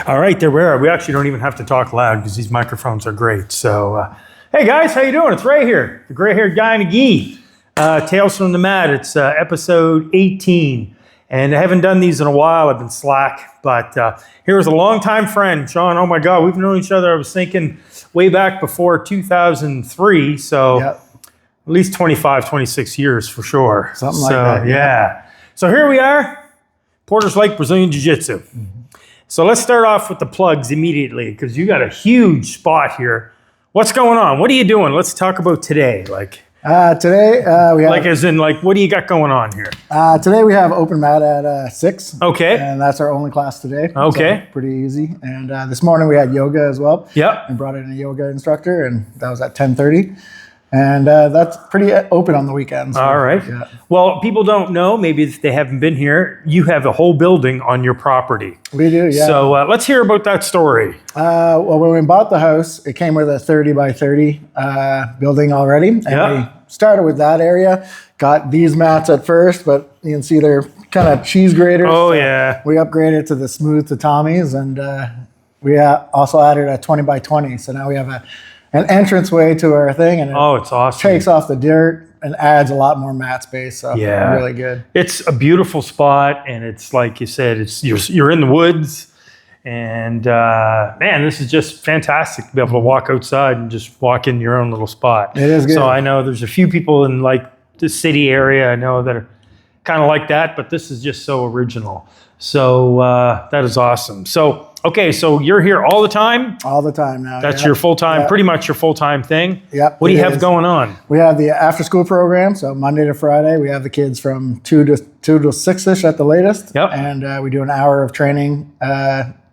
All right, there we are. We actually don't even have to talk loud because these microphones are great. So, hey guys, how you doing? It's Ray here, the gray-haired guy in a gi. Tales from the Mat. It's episode 18, and I haven't done these in a while. I've been slack, but here's a longtime friend, Sean. Oh my God, we've known each other. I was thinking way back before 2003. So Yep. at least 25, 26 years for sure. Something like that, Yeah. So here we are, Porters Lake Brazilian Jiu-Jitsu. Mm-hmm. So let's start off with the plugs immediately because you got a huge spot here. What's going on? What are you doing? Let's talk about today. Today we have What do you got going on here? today we have open mat at 6. Okay. And that's our only class today. Okay. So pretty easy. And this morning we had yoga as well. Yep. We brought in a yoga instructor, and that was at 10:30. And that's pretty open on the weekends. All right. Yeah. Well, people don't know, maybe if they haven't been here, you have a whole building on your property. We do, yeah. So let's hear about that story. Well, when we bought the house, it came with a 30 by 30 building already. And Yeah. we started with that area. Got these mats at first, but you can see they're kind of cheese graters. Oh, So yeah. we upgraded to the smooth tatamis, and we also added a 20 by 20. So now we have an entranceway to our thing, and it Oh, it's awesome. takes off the dirt and adds a lot, more mat space. So Yeah. really good. It's a beautiful spot, and it's like you said, you're in the woods, and man, this is just fantastic to be able to walk outside and just walk in your own little spot. It is good. So I know there's a few people in like the city area I know that are kind of like that, but this is just so original. So that is awesome. So okay, so you're here all the time. All the time now. That's yeah. your full time, Yeah. pretty much your full time thing. Yep, What do you it have is. going on? We have the after school program, so Monday to Friday. We have the kids from 2 to 6ish at the latest. Yep. And we do an hour of training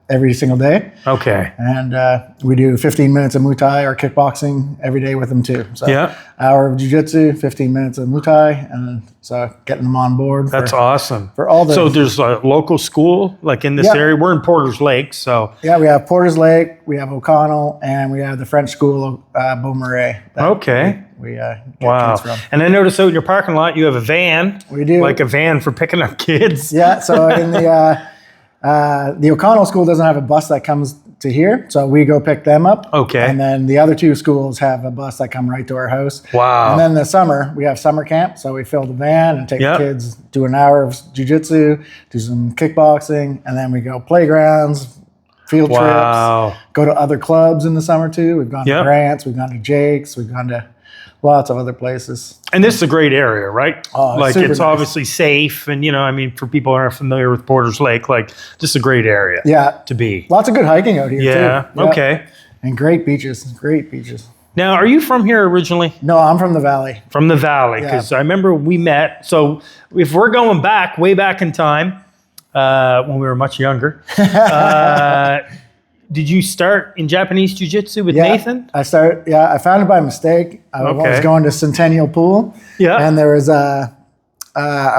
every single day. Okay. And we do 15 minutes of Muay Thai or kickboxing every day with them too. So Yeah. hour of Jiu-Jitsu, 15 minutes of Muay Thai, and so getting them on board. That's awesome. For all the So there's a local school like in this Yeah. area. We're in Porters Lake, so Yeah, we have Porters Lake, we have O'Connell, and we have the French school Beaumarais. that okay. We get Wow. kids from. And I noticed out in your parking lot you have a van. We do. Like a van for picking up kids. Yeah, so in the O'Connell school doesn't have a bus that comes to here, so we go pick them up. Okay. And then the other two schools have a bus that come right to our house. Wow. And then the summer, we have summer camp, so we fill the van and take Yep. the kids, do an hour of jiu-jitsu, do some kickboxing, and then we go playgrounds, field Wow. trips, go to other clubs in the summer too. We've gone Yep. to Grants, we've gone to Jake's, we've gone to lots of other places. And this is a great area, right? Oh, like super it's nice. obviously safe, and I mean, for people who aren't familiar with Porters Lake, like just a great area Yeah, to be. lots of good hiking out here Yeah. too. Okay. And great beaches, great beaches. Now, are you from here originally? No, I'm from the valley. From the valley, Yeah. because I remember we met. So if we're going back, way back in time, when we were much younger, did you start in Japanese Jiu-Jitsu with Nathan? I found it by mistake. I Okay. was going to Centennial Pool. Yeah. And there was a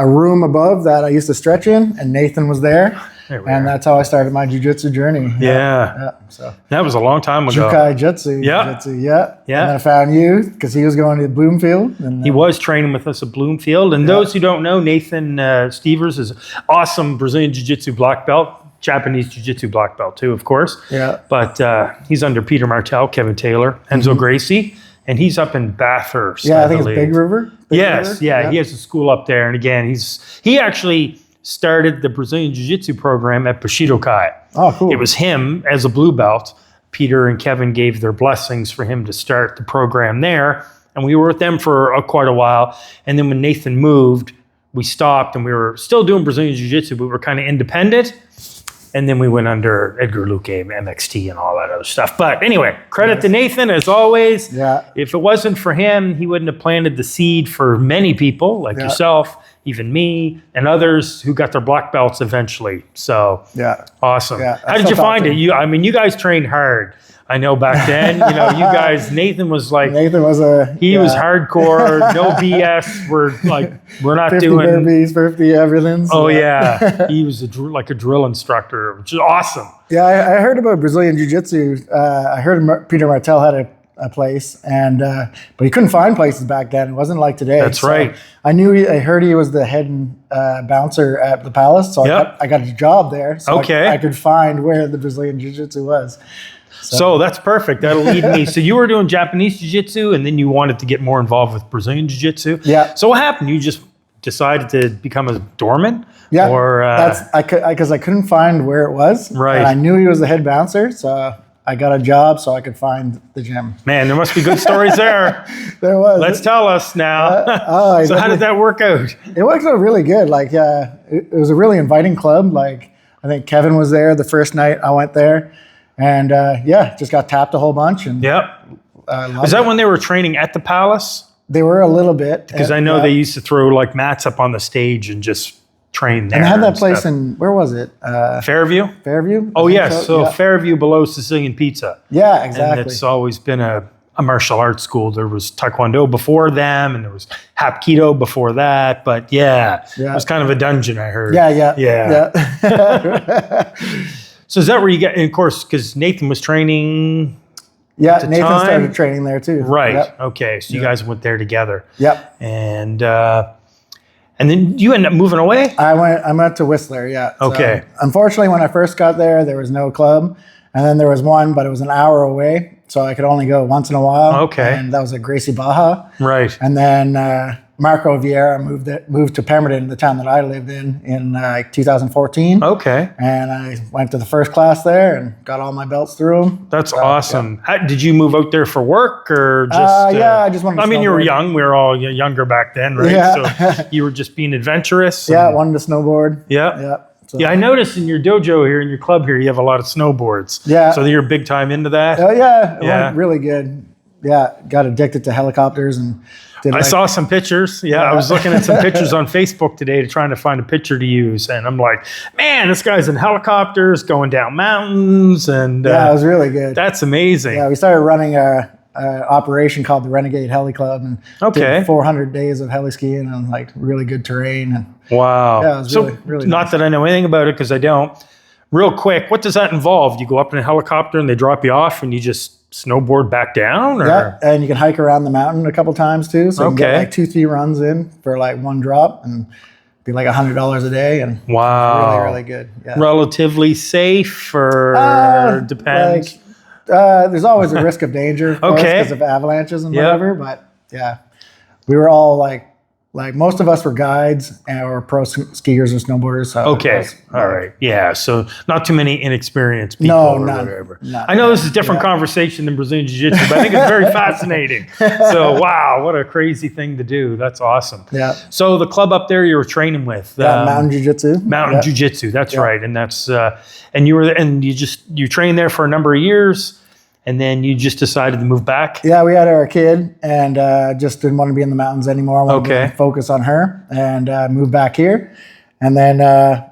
room above that I used to stretch in, and Nathan was there. There we And are. that's how I started my jiu-jitsu journey. Yeah. So That was a long time ago. Jukai Jutsu. Yeah. Jiu-jitsu, yeah. Yeah. And then I found you because he was going to Bloomfield. And He was training with us at Bloomfield. And those who don't know, Nathan Stevers is awesome Brazilian Jiu-Jitsu black belt, Japanese Jiu-Jitsu black belt too, of course. Yeah. But he's under Peter Martell, Kevin Taylor, Enzo Gracie, and he's up in Bathurst. Yeah, I think it's believe. Big River. Big Yes, River? yeah, he has a school up there. And again, he actually started the Brazilian Jiu-Jitsu program at Bushido Kai. Oh, cool. It was him as a blue belt. Peter and Kevin gave their blessings for him to start the program there. And we were with them for quite a while. And then when Nathan moved, we stopped and we were still doing Brazilian Jiu-Jitsu, but we were kind of independent. And then we went under Edgar Luque, MXT, and all that other stuff. But anyway, credit to Nathan, as always. Yeah. If it wasn't for him, he wouldn't have planted the seed for many people like yourself, even me, and others who got their black belts eventually. So Yeah. awesome. Yeah, How did you find it? You guys trained hard. I know back then, you guys, Nathan was like, Nathan was he was hardcore, no BS. We're not 50 doing. burpees, 50 everything. So. Oh yeah, he was like a drill instructor, which is awesome. Yeah, I heard about Brazilian Jiu-Jitsu. I heard Peter Martell had a place, and but he couldn't find places back then. It wasn't like today. That's right. I heard he was the head bouncer at the Palace, so I got a job there. So Okay. I could find where the Brazilian Jiu-Jitsu was. So that's perfect. That'll lead me. So you were doing Japanese Jiu-Jitsu, and then you wanted to get more involved with Brazilian Jiu-Jitsu. Yeah. So what happened? You just decided to become a doorman? Yeah, Or because I couldn't find where it was. Right. And I knew he was the head bouncer, so I got a job so I could find the gym. man, there must be good stories there. There was. Let's tell us now. So how did that work out? It worked out really good. Like, it was a really inviting club. Like, I think Kevin was there the first night I went there, and just got tapped a whole bunch. And Yep. Is that when they were training at the Palace? they were a little bit Because I know they used to throw like mats up on the stage and just train there. And they had that place stuff. in where was it? Fairview. Fairview. Oh I think yes, so yeah. Fairview below Sicilian Pizza. Yeah, And exactly. it's always been a martial arts school. There was Taekwondo before them, and there was Hapkido before that. But yeah, it was kind of a dungeon, I heard. Yeah. So is that where you get? And of course, because Nathan was training. Yeah, the Nathan time? started training there too. Right. Yep. Okay. So you guys went there together. Yep. And then you end up moving away. I went to Whistler, yeah. So, Okay. unfortunately, when I first got there was no club. And then there was one, but it was an hour away. So I could only go once in a while. Okay. And that was at Gracie Baja. Right. And then Marco Vieira moved to Pemberton, the town that I lived in 2014. Okay. And I went to the first class there and got all my belts through them. That's awesome. Did you move out there for work or just? I just wanted to I mean, you were snowboard. young. We were all younger back then, right? Yeah. So you were just being adventurous. Yeah, wanted to snowboard. Yeah. Yeah. So, Yeah, I noticed in your dojo here, in your club here, you have a lot of snowboards. Yeah. So you're big time into that. Oh, yeah. It Yeah. went really good. Yeah. Got addicted to helicopters and did I saw some pictures. Yeah, I was looking at some pictures on Facebook today trying to find a picture to use. And I'm like, man, this guy's in helicopters going down mountains. And it was really good. that's amazing. Yeah, we started running a operation called the Renegade Heli Club and Okay. did 400 days of heli skiing on like really good terrain. And Wow. Yeah, it was so really, really not nice. that I know anything about it because I don't. Real quick, what does that involve? You go up in a helicopter and they drop you off and you just snowboard back down? Or? yeah, and you can hike around the mountain a couple times too. So you can get Okay. like 2-3 runs in for like one drop and be like $100 a day and Wow. really, really good. Yeah. Relatively safe or depends? There's always a risk of danger, of course, Okay. because of avalanches and Yep. whatever. But yeah, we were all like most of us were guides or pro skiers and snowboarders. So it Okay. was, All right. Yeah. So not too many inexperienced people or none. whatever. None. I know this is a different conversation than Brazilian Jiu-Jitsu, but I think it's very fascinating. So, wow, what a crazy thing to do. That's awesome. Yeah. So the club up there you were training with. Mountain Jiu-Jitsu. Mountain Yeah. Jiu-Jitsu, that's right. And that's and you trained there for a number of years and then you just decided to move back. Yeah, we had our kid and just didn't want to be in the mountains anymore. Wanted Okay. to focus on her and moved back here. And then I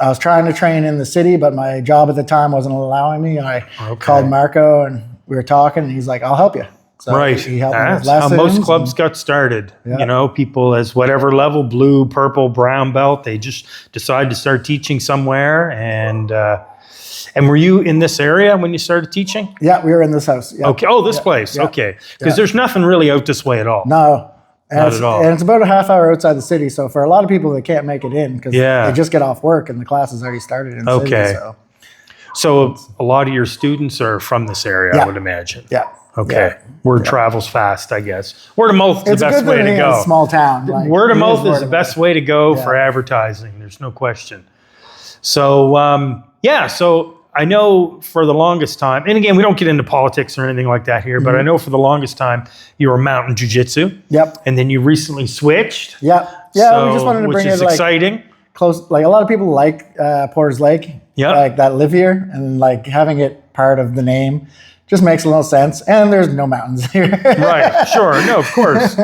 was trying to train in the city, but my job at the time wasn't allowing me. And I called Marco and we were talking and he's like, I'll help you. So Right. he helped me with That's how lessons. most clubs got started. Yeah. You know, people as whatever level, blue, purple, brown belt, they just decide to start teaching somewhere. And were you in this area when you started teaching? Yeah, we were in this house. Yeah. Okay. Oh, this place. yeah, Okay. Because there's nothing really out this way at all. No. And Not it's, at all. And it's about a half hour outside the city. So for a lot of people, they can't make it in because Yeah. they just get off work and the class has already started in the Okay. city. So So a lot of your students are from this area, I Yeah. would imagine. yeah. Okay. Word travels fast, I guess. Word of mouth is It's the best good way that to in go. a small town. Like, Word of it mouth is word the of best way to go Yeah. for advertising. There's no question. So, so I know for the longest time, and again, we don't get into politics or anything like that here, but I know for the longest time you were Mountain Jiu-Jitsu, Yep. and then you recently switched. Yeah. Yeah. So, We just wanted to which bring is it like exciting. close. Like a lot of people like Porter's Lake. Yeah. Like that live here and like having it part of the name just makes a little sense. And there's no mountains here. Right. Sure. No, of course.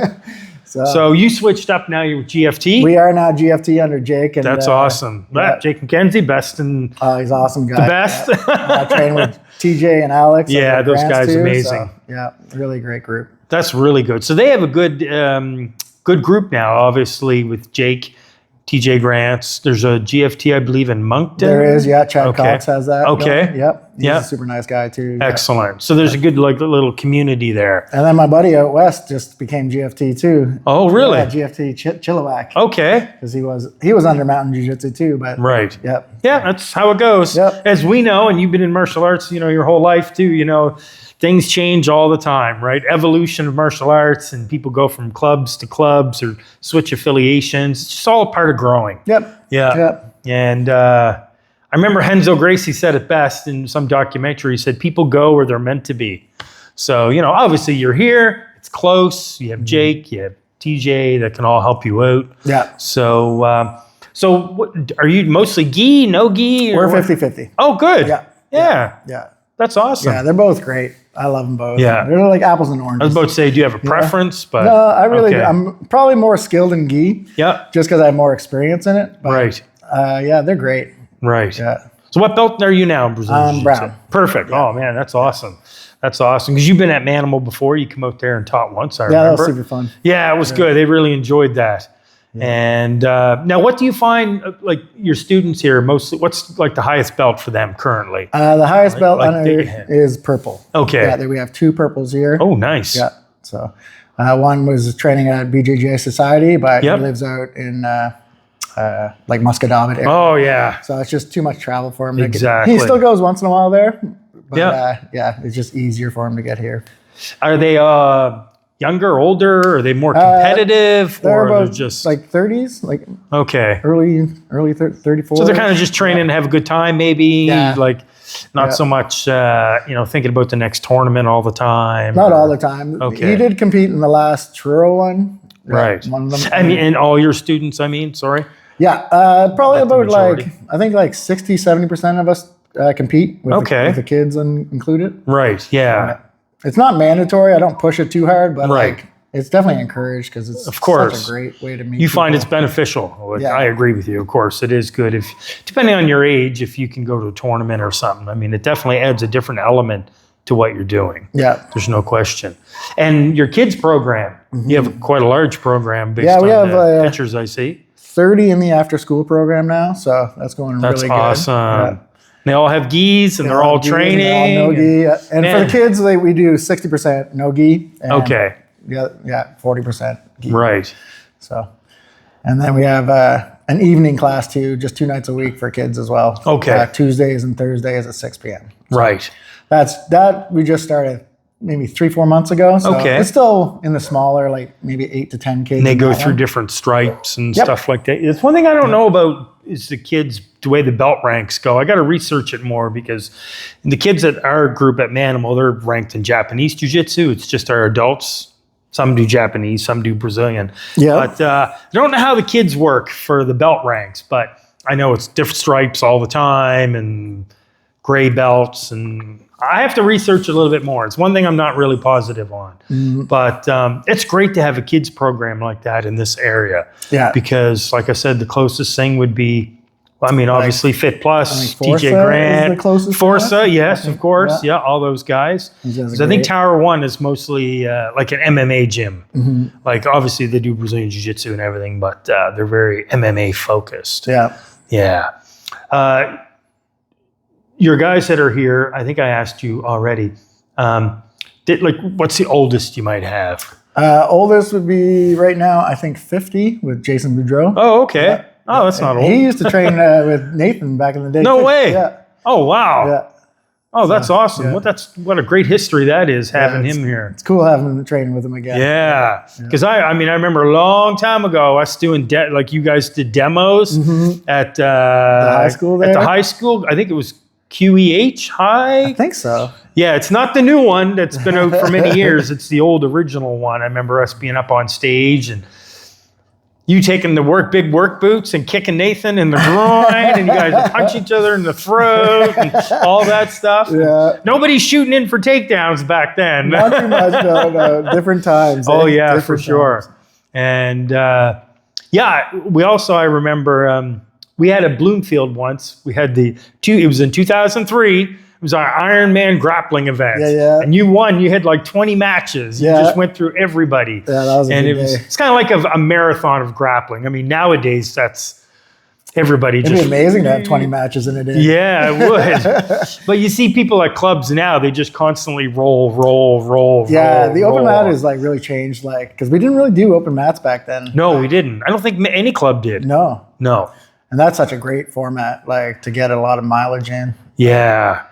So, So you switched up now. You're GFT. we are now GFT under Jake. And That's awesome. yeah. Jake McKenzie, best and He's an awesome guy. the best. I train with TJ and Alex. Yeah, and those Grants guys too, amazing. So, yeah, really great group. That's really good. So they have a good group now, obviously, with Jake, TJ Grants. There's a GFT, I believe, in Moncton. There is, yeah. Chad Okay. Cox has that. Okay. Yep. He's Yeah. a super nice guy too. Yeah. Excellent. So there's a good like little community there. And then my buddy out west just became GFT too. Oh, really? Yeah, GFT Chilliwack. Okay. Because he was under mountain jiu-jitsu too, but Right. yep. Yeah, that's how it goes. Yep. As we know, and you've been in martial arts, your whole life too, things change all the time, right? Evolution of martial arts, and people go from clubs to clubs or switch affiliations. It's just all a part of growing. Yep. Yeah. Yep. And I remember Renzo Gracie said it best in some documentary. He said, people go where they're meant to be. So, obviously you're here, it's close. You have Jake, you have TJ that can all help you out. Yeah. So, what, are you mostly gi, no gi? We're 50-50. Oh, good. Yeah. Yeah. Yeah. That's awesome. Yeah, they're both great. I love them both. Yeah. They're like apples and I oranges. was about to say, do you have a preference? But No, I really, okay. I'm probably more skilled in gi Yeah. just because I have more experience in it. But, Right. yeah, they're great. Right. Yeah. So what belt are you now in Brazilian Jiu-Jitsu? Brown. Perfect. Oh, man, that's awesome. That's awesome. Because you've been at Manimal before. You come out there and taught once, I Yeah, remember. that was super fun. Yeah, it was good. They really enjoyed that. And now what do you find, like your students here, mostly, what's like the highest belt for them currently? The highest belt like on big it head. is purple. Okay. Yeah, we have 2 purples here. Oh, nice. Yeah. So one was training at BJJ Society, but Yep. he lives out in like Muscadavid area. Oh, yeah. So it's just too much travel for him. Exactly. He still goes once in a while there. But Yeah. yeah, it's just easier for him to get here. Are they younger, older? Are they more competitive? They're Or they're about just, like 30s, like okay. early 34. So they're kind of just training to have a good time, maybe, Yeah. like not Yeah. so much, thinking about the next tournament all the time. Not or- all the time. Okay. He did compete in the last Truro one. Yeah, Right. One of them. I mean, and all your students, sorry. Yeah, probably Like the about majority. I think like 60-70% of us compete with, Okay. with the kids included. Right. Yeah. It's not mandatory. I don't push it too hard, but Right. like it's definitely encouraged because it's Of course. such a great way to meet. You find people. it's beneficial. Like, Yeah. I agree with you. Of course, it is good if, depending on your age, if you can go to a tournament or something. I mean, it definitely adds a different element to what you're doing. Yeah. There's no question. And your kids program, you have quite a large program based Yeah, we on have, the pictures I see. 30 in the after school program now, so that's going That's really good. awesome. Yeah. They all have gis and they're all Gi, training. all no gi. And for Man. the kids, we do 60% no gi. And Okay. Yeah, 40% gi. Right. So, and then we have an evening class too, just 2 nights a week for kids as well. Okay. Tuesdays and Thursdays at 6 p.m. Right. That we just started maybe 3-4 months ago. So Okay. it's still in the smaller, like maybe 8 to 10 kids. And they in go that through one. different stripes and Yep. stuff like that. It's one thing I don't know about is the kids, the way the belt ranks go. I got to research it more because the kids at our group at Manimal, they're ranked in Japanese Jiu-Jitsu. It's just our adults. Some do Japanese, some do Brazilian. Yeah. But I don't know how the kids work for the belt ranks, but I know it's different stripes all the time and gray belts, and I have to research a little bit more. It's one thing I'm not really positive on, but it's great to have a kids program like that in this area. Yeah. Because, like I said, the closest thing would be, well, I mean, obviously Fit Plus, Forza TJ Grant, is the closest Forza, one. yes, of course, Yeah. yeah, all those guys. These guys are 'Cause I think great. Tower One is mostly like an MMA gym. Like obviously they do Brazilian Jiu-Jitsu and everything, but they're very MMA focused. Yeah. Yeah. Your guys that are here, I think I asked you already. What's the oldest you might have? Oldest would be right now, I think 50 with Jason Boudreau. Oh, okay. Oh, that's not old. He used to train with Nathan back in the day. No too. way. Yeah. Oh, wow. Yeah. Oh, that's awesome. yeah. What a great history that is having it's- him here. It's cool having him training with him again. Yeah, because I remember a long time ago us doing like you guys did demos at the high school At the there? high school, I think it was QEH High. I think so. Yeah, it's not the new one that's been out for many years. It's the old original one. I remember us being up on stage and you taking the big work boots and kicking Nathan in the groin, and you guys would punch each other in the throat and all that stuff. Yeah. Nobody's shooting in for takedowns back then. Not too much, no. Different times. Oh eh? yeah, for Different sure. times. And we also, I remember we had a Bloomfield once. We had it was in 2003. It was our Ironman grappling event. Yeah. And you won. You had like 20 matches. You Yeah. just went through everybody. Yeah, that was a and good it was day. it's kind of like a marathon of grappling. I mean, nowadays that's everybody It'd just be amazing to have 20 matches in a day. Yeah, it would. But you see people at clubs now, they just constantly roll. Yeah, the open roll. mat is like really changed, like, because we didn't really do open mats back then. No, we didn't. I don't think any club did. No. No. And that's such a great format, like, to get a lot of mileage in. Yeah.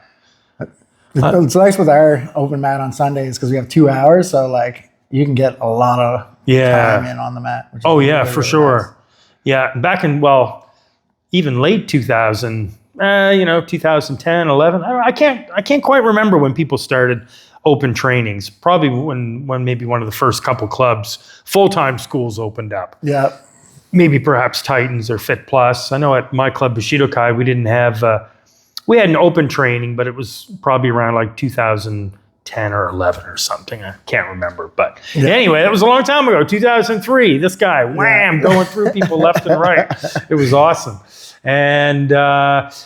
It's nice with our open mat on Sundays because we have 2 hours, so like you can get a lot of time in on the mat. Which is Oh, yeah, really, for really sure. nice. Yeah. Back in, even late 2000, 2010, 11. I can't quite remember when people started open trainings. Probably when maybe one of the first couple clubs, full-time schools opened up. Yeah. Maybe perhaps Titans or Fit Plus. I know at my club, Bushido Kai, we didn't have, we had an open training, but it was probably around like 2010 or 11 or something. I can't remember. But anyway, that was a long time ago, 2003. This guy, wham, going through people left and right. It was awesome. And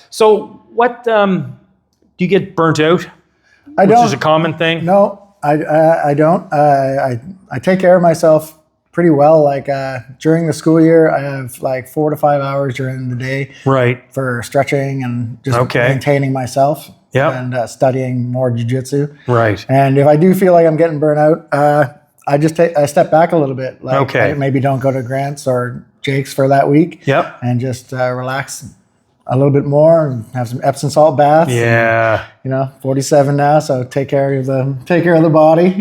so what, do you get burnt out? I don't. Which is a common thing? No, I don't. I take care of myself pretty well. Like during the school year, I have like 4 to 5 hours during the day Right. for stretching and just Okay. maintaining myself Yep. and studying more jiu-jitsu. Right. And if I do feel like I'm getting burnt out, I step back a little bit. Like Okay. I maybe don't go to Grant's or Jake's for that week. Yep. And just relax a little bit more and have some Epsom salt baths. Yeah. 47 now, so take care of the body.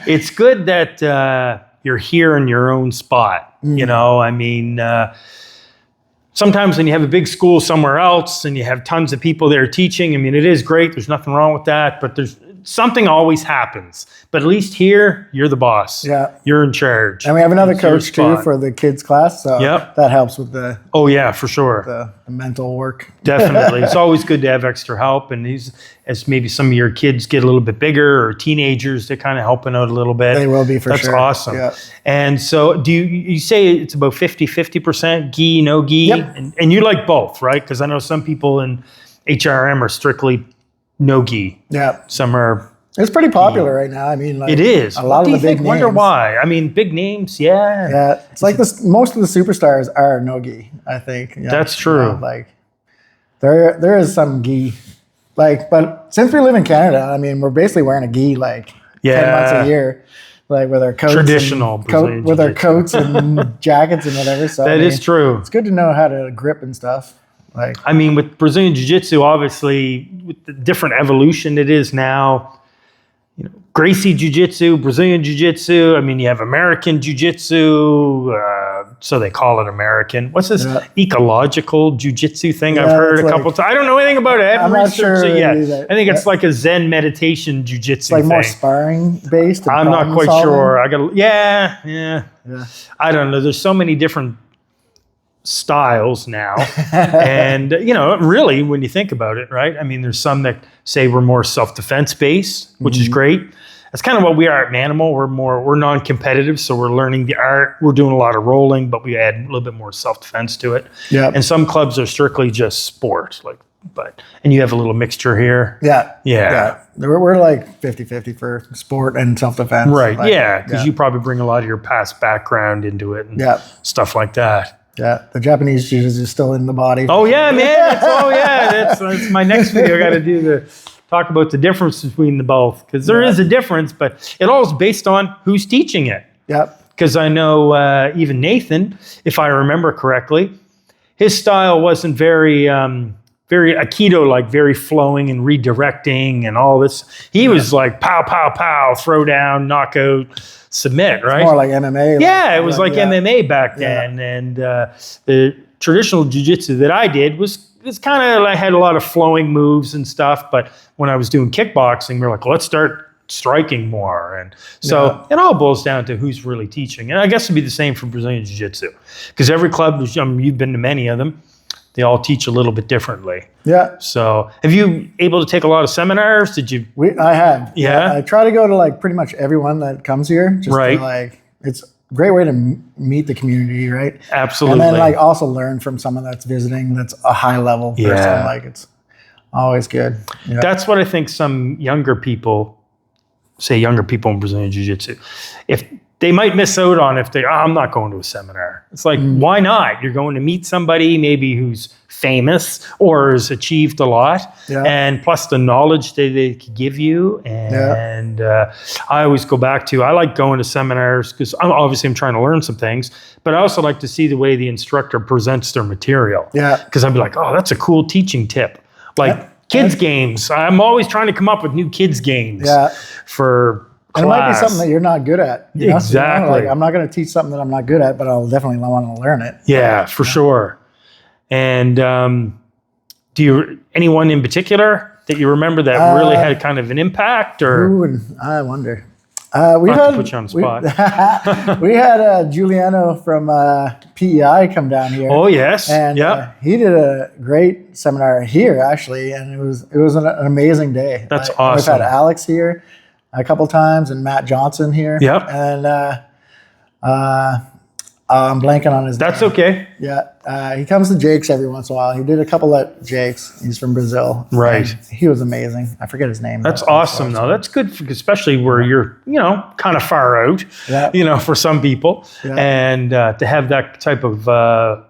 It's good that you're here in your own spot. I mean, sometimes when you have a big school somewhere else and you have tons of people there teaching, I mean, it is great. There's nothing wrong with that, but there's something always happens. But at least here, you're the boss. Yeah. You're in charge. And we have another It's your coach too spot. for the kids class, so Yep. that helps with the Oh, yeah, for sure. mental work. Definitely. It's always good to have extra help. And as maybe some of your kids get a little bit bigger or teenagers, they're kind of helping out a little bit. They will be for That's sure. awesome. Yeah. And so do you say it's about 50% gi, no gi? Yep. And you like both, right? Because I know some people in HRM are strictly no gi. Yeah. Some are, It's pretty popular right now. I mean, like, it is. a What lot do of the you big think? Wonder names. why. I mean, big names, yeah. Yeah, it's like this. Most of the superstars are no-gi, I think. Yeah. That's true. Like there is some gi, like, but since we live in Canada, I mean, we're basically wearing a gi like 10 months Yeah. a year, like with our coats, Traditional Brazilian with our jiu-jitsu. coats and jackets and whatever. So That is true. It's good to know how to grip and stuff. Like, I mean, with Brazilian Jiu-Jitsu, obviously, with the different evolution it is now, Gracie Jiu-Jitsu, Brazilian Jiu-Jitsu. I mean, you have American Jiu-Jitsu, so they call it American. What's this ecological Jiu-Jitsu thing I've Yeah, heard it's a couple like- times? I don't know anything about it. I haven't I'm not researched sure it yet. either. I think it's like a Zen meditation Jiu-Jitsu it's like thing. more sparring based. and I'm not problem quite solving. sure. I got yeah. Yeah. I don't know. There's so many different styles now. And, really, when you think about it, right? I mean, there's some that say we're more self-defense based, which is great. That's kind of what we are at Manimal. We're non-competitive, so we're learning the art. We're doing a lot of rolling, but we add a little bit more self-defense to it. Yeah. And some clubs are strictly just sport, and you have a little mixture here. Yeah. We're like 50-50 for sport and self-defense. Right. Like, Yeah. Because you probably bring a lot of your past background into it and stuff like that. Yeah. The Japanese jiu-jitsu is still in the body. Oh yeah, man. That's my next video. I got to do the talk about the difference between the both, because there is a difference, but it all is based on who's teaching it. Yep. Because I know even Nathan, if I remember correctly, his style wasn't very Aikido, like very flowing and redirecting and all this. He was like pow, pow, pow, throw down, knockout, submit, right? More like MMA. Yeah, it was like MMA back then. And the traditional jiu-jitsu that I did was kind of, I had a lot of flowing moves and stuff. But when I was doing kickboxing, we were like, let's start striking more. And so it all boils down to who's really teaching. And I guess it'd be the same for Brazilian Jiu-Jitsu, because every club, you've been to many of them, they all teach a little bit differently. Yeah. So have you able to take a lot of seminars? Did you? I have. Yeah? I try to go to like pretty much everyone that comes here. Just Right. To, like, it's a great way to meet the community, right? Absolutely. And then like also learn from someone that's visiting that's a high level person. Yeah. Like it's always good. Yeah. That's what I think some younger people in Brazilian Jiu-Jitsu, if they might miss out on if they, I'm not going to a seminar. It's like, why not? You're going to meet somebody maybe who's famous or has achieved a lot, and plus the knowledge they could give you. And I always go back to, I like going to seminars because I'm trying to learn some things, but I also like to see the way the instructor presents their material. Because I'd be like, oh, that's a cool teaching tip. Like kids games. I'm always trying to come up with new kids games for class. And it might be something that you're not good at. You know? Exactly. So, like, I'm not going to teach something that I'm not good at, but I'll definitely want to learn it. Yeah, for sure. And anyone in particular that you remember that really had kind of an impact, or? Ooh, I wonder. We've had to put you on the spot. We had Giuliano from PEI come down here. Oh yes, and he did a great seminar here actually, and it was an amazing day. That's awesome. We've had Alex here a couple times and Matt Johnson here. Yep. And I'm blanking on his That's name. Okay. Yeah. He comes to Jake's every once in a while. He did a couple at Jake's. He's from Brazil. Right. And he was amazing. I forget his name. That's awesome though. That's good, especially where you're, kind of far out, for some people. Yeah. And to have that type of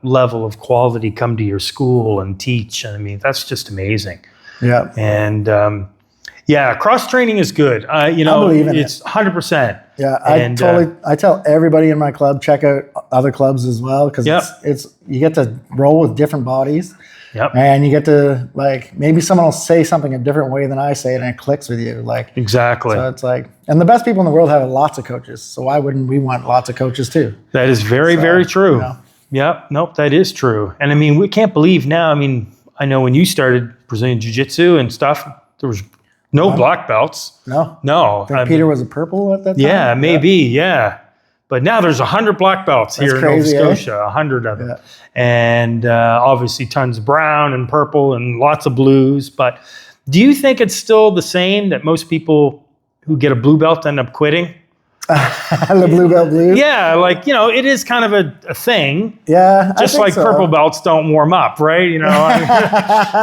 level of quality come to your school and teach, I mean, that's just amazing. Yeah. And cross training is good. I believe in it's 100%. Yeah, I tell everybody in my club, check out other clubs as well, because it's you get to roll with different bodies. Yep. And you get to, like, maybe someone will say something a different way than I say it, and it clicks with you. Like, exactly. So it's like, and the best people in the world have lots of coaches. So why wouldn't we want lots of coaches too? That is very, very true. Yep. Nope. That is true. And I mean, we can't believe now. I mean, I know when you started Brazilian Jiu-Jitsu and stuff, there was no black belts. No. No. I think Peter was a purple at that time. Yeah, maybe. Yeah. But now there's 100 black belts here in Nova Scotia, 100 of them. Yeah. And obviously tons of brown and purple and lots of blues. But do you think it's still the same that most people who get a blue belt end up quitting? The blue belt blues? Yeah, like, it is kind of a thing. Yeah, just like purple belts don't warm up, right?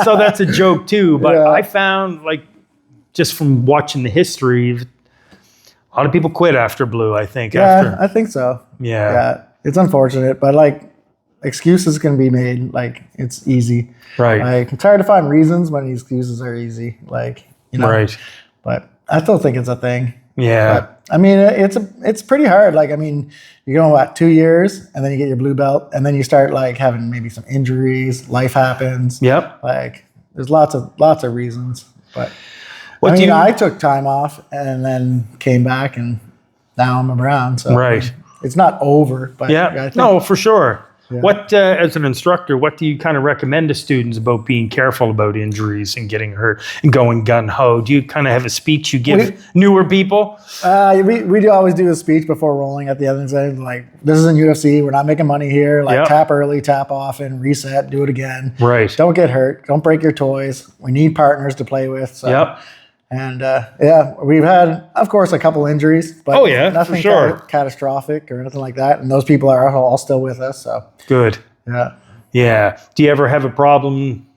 So that's a joke too. But I found, like, just from watching the history, a lot of people quit after blue, I think. Yeah, I think so. Yeah. It's unfortunate, but, like, excuses can be made. Like, it's easy. Right. Like, it's hard to find reasons when excuses are easy. Like, Right. But I still think it's a thing. Yeah. But, I mean, it's pretty hard. Like, I mean, you're going, 2 years, and then you get your blue belt, and then you start, like, having maybe some injuries, life happens. Yep. Like, there's lots of reasons. But I took time off and then came back, and now I'm around. So right. It's not over, but no, for sure. Yeah. What, as an instructor, what do you kind of recommend to students about being careful about injuries and getting hurt and going gun-ho? Do you kind of have a speech you give newer people? We do always do a speech before rolling at the end and say, like, this isn't UFC. We're not making money here. Like, tap early, tap often, reset, do it again. Right. Don't get hurt. Don't break your toys. We need partners to play with. So. And we've had, of course, a couple injuries, but nothing for sure. Catastrophic or anything like that. And those people are all still with us. So good. Yeah. Yeah. Do you ever have a problem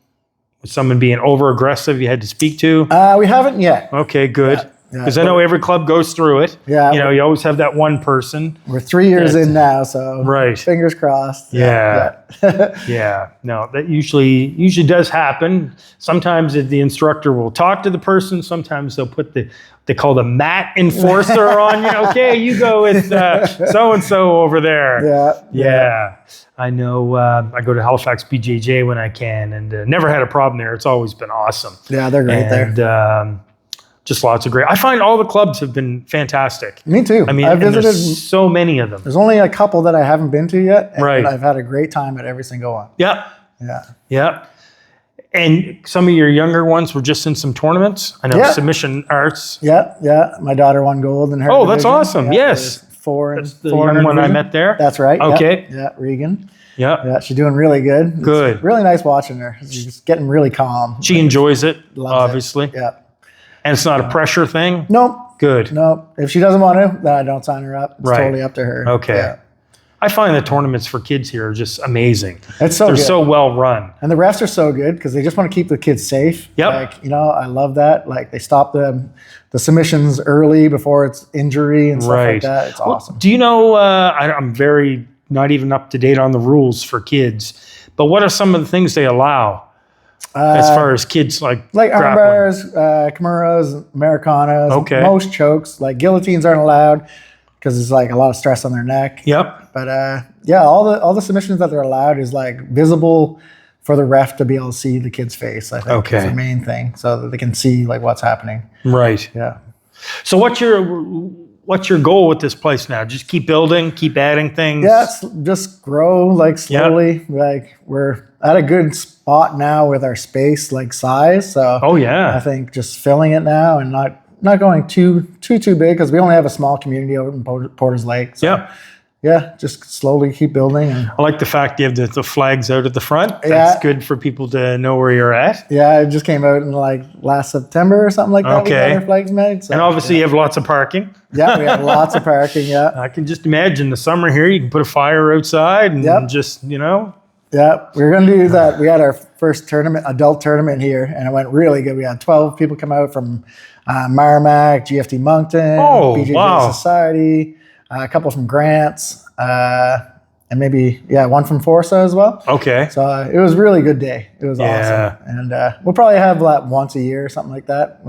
with someone being over aggressive you had to speak to? We haven't yet. Okay, good. Because I know every club goes through it. Yeah. You always have that one person. We're 3 years in now, so fingers crossed. Yeah. No, that usually does happen. Sometimes the instructor will talk to the person. Sometimes they'll put they call the mat enforcer on you. Okay, you go with so-and-so over there. Yeah. I know I go to Halifax BJJ when I can, and never had a problem there. It's always been awesome. Yeah, they're great there. Just lots of great. I find all the clubs have been fantastic. Me too. I mean, I've visited so many of them. There's only a couple that I haven't been to yet, and right. I've had a great time at every single one. Yeah. Yeah. Yeah. And some of your younger ones were just in some tournaments. I know Submission Arts. Yeah. My daughter won gold in her. Oh, that's awesome. Yes. That's the young one I met there. That's right. Okay. Yeah, Regan. Yeah, she's doing really good. Good. It's really nice watching her. She's getting really calm. She enjoys it, Loves obviously. it. Yeah. And it's not a pressure thing? Nope. Good. Nope. If she doesn't want to, then I don't sign her up. It's totally up to her. Okay. Yeah. I find the tournaments for kids here are just amazing. It's so They're good. so well run. And the refs are so good because they just want to keep the kids safe. Yep. Like, I love that. Like they stop the submissions early before it's injury and stuff like that. It's awesome. Do you know, I'm very not even up to date on the rules for kids, but what are some of the things they allow as far as kids like arm grappling? bars, Kimuras, Americanas, Okay. most chokes. Like guillotines aren't allowed because it's like a lot of stress on their neck. Yep. But all the submissions that they're allowed is like visible for the ref to be able to see the kid's face. I think is Okay. the main thing, so that they can see like what's happening. Right. Yeah. So what's your goal with this place now? Just keep building, keep adding things. Yeah, it's just grow like slowly. Like we're at a good spot now with our space, like size. So Oh yeah. I think just filling it now and not going too big because we only have a small community over in Porter's Lake. So Yep. yeah, just slowly keep building. And I like the fact you have the flags out at the front. That's Yeah. good for people to know where you're at. yeah, it just came out in like last September or something like that. We Okay. got our flags made. So, And obviously you have lots of parking. yeah, we have lots of parking. Yeah, I can just imagine the summer here, you can put a fire outside and Yep. just, yeah, we were gonna do that. We had our first adult tournament here, and it went really good. We had 12 people come out from Merrimack, GFT Moncton, Oh, BJJ wow. Society, a couple from Grants, and maybe one from Forza as well. okay. So it was a really good day. It was Yeah. awesome, and we'll probably have that once a year or something like that.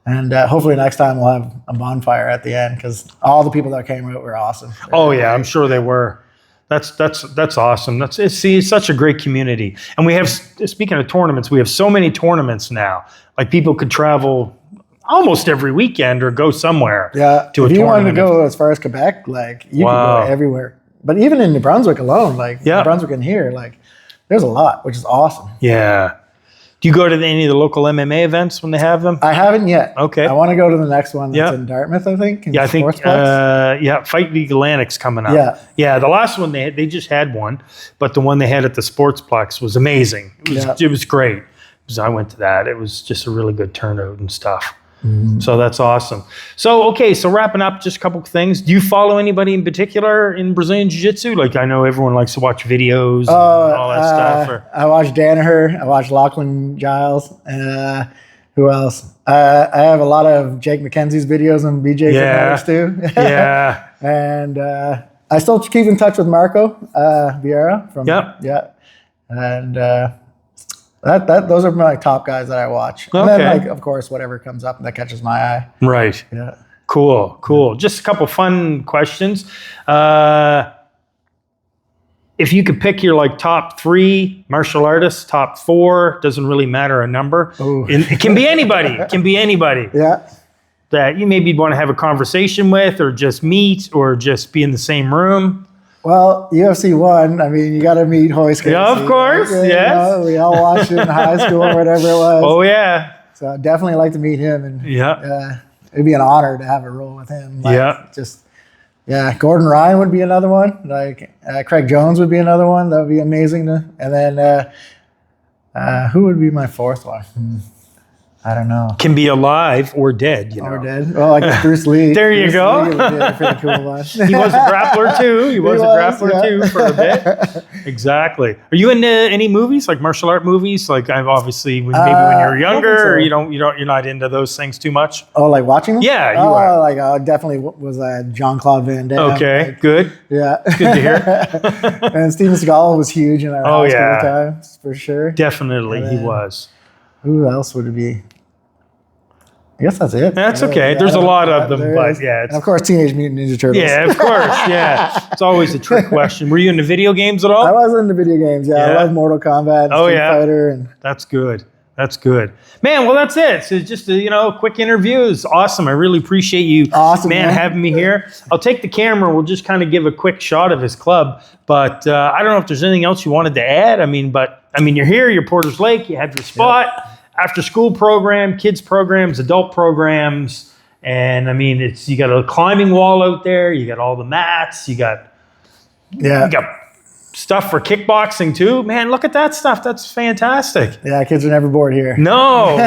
And hopefully next time we'll have a bonfire at the end because all the people that came out were awesome. Oh yeah, I'm sure they were. That's awesome. It's such a great community. And we have, speaking of tournaments, we have so many tournaments now. Like people could travel almost every weekend or go somewhere. Yeah, to a if you wanted to tournament. go as far as Quebec, like you Wow. could go everywhere. But even in New Brunswick alone, like Yeah. New Brunswick and here, like there's a lot, which is awesome. Yeah. Do you go to any of the local MMA events when they have them? I haven't yet. Okay. I want to go to the next one that's Yeah. in Dartmouth, I think. Yeah, I think Sportsplex. Fight League Atlantic's coming up. Yeah. Yeah, the last one they just had one, but the one they had at the Sportsplex was amazing. It was great. I went to that. It was just a really good turnout and stuff. So that's awesome. So wrapping up, just a couple of things. Do you follow anybody in particular in Brazilian Jiu-Jitsu? Like I know everyone likes to watch videos and all that stuff. Or, I watched Danaher. I watched Lachlan Giles. Who else? I have a lot of Jake McKenzie's videos on BJ Yeah. Fanatics too. yeah. And I still keep in touch with Marco Vieira from Yep. and those are my top guys that I watch. And Okay. then of course whatever comes up that catches my eye. Right. Yeah. Cool. Just a couple fun questions. If you could pick your top 3 martial artists, top 4, doesn't really matter a number. Ooh. It can be anybody. It can be anybody Yeah. that you maybe want to have a conversation with, or just meet, or just be in the same room. Well, UFC 1, I mean, you got to meet Hoist Gracie. Yeah, of course, yes. We all watched it in high school or whatever it was. Oh yeah. So I'd definitely like to meet him. And Yeah. it'd be an honor to have a roll with him. Yeah. Gordon Ryan would be another one. Craig Jones would be another one. That would be amazing. And then who would be my 4th one? I don't know. Can be alive or dead. Or dead. Well, like Bruce Lee. There you Bruce go. Lee would be a pretty cool one. He was a grappler too. He was a grappler too for a bit. Exactly. Are you into any movies, like martial art movies? Like I've obviously maybe when you were I younger, don't or think you're not into those things too much. Oh, like watching them? Yeah, you are. Like I definitely was Jean-Claude Van Damme. Okay, good. Yeah. Good to hear. And Steven Seagal was huge in our high yeah. school times, for sure. Definitely, he was. Who else would it be? I guess that's it. That's okay. There's a lot of them, but yeah. And of course, Teenage Mutant Ninja Turtles. Yeah, of course. Yeah. It's always a trick question. Were you into video games at all? I was into video games. Yeah, Yeah. I love Mortal Kombat, and Oh, Street yeah. Fighter, and That's good. That's good. Man, well, that's it. So just a quick interview. It's awesome. I really appreciate you, Awesome, man. having me here. I'll take the camera. We'll just kind of give a quick shot of his club. But I don't know if there's anything else you wanted to add. I mean, you're here. You're Porter's Lake. You have your spot. After school program, kids programs, adult programs. And I mean, you got a climbing wall out there. You got all the mats. You got stuff for kickboxing too. Man, look at that stuff. That's fantastic. yeah, kids are never bored here. No.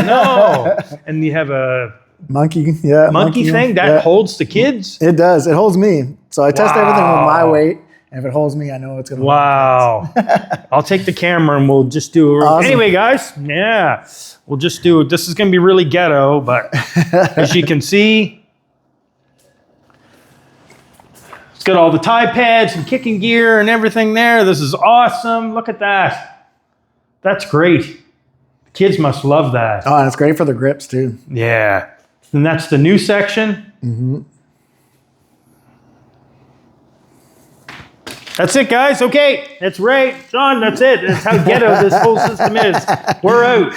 And you have a Monkey monkey thing that holds the kids. It does. It holds me. So I test everything with my Wow. weight, And if it holds me, I know it's going to Wow. I'll take the camera and we'll just do a Awesome. Anyway, guys, yeah. We'll just do this is going to be really ghetto, but as you can see, it's got all the tie pads and kicking gear and everything there. This is awesome. Look at that. That's great. The kids must love that. Oh, and it's great for the grips too. Yeah. And that's the new section. Mm-hmm. That's it, guys. Okay, that's Ray. John, that's it. That's how ghetto this whole system is. We're out.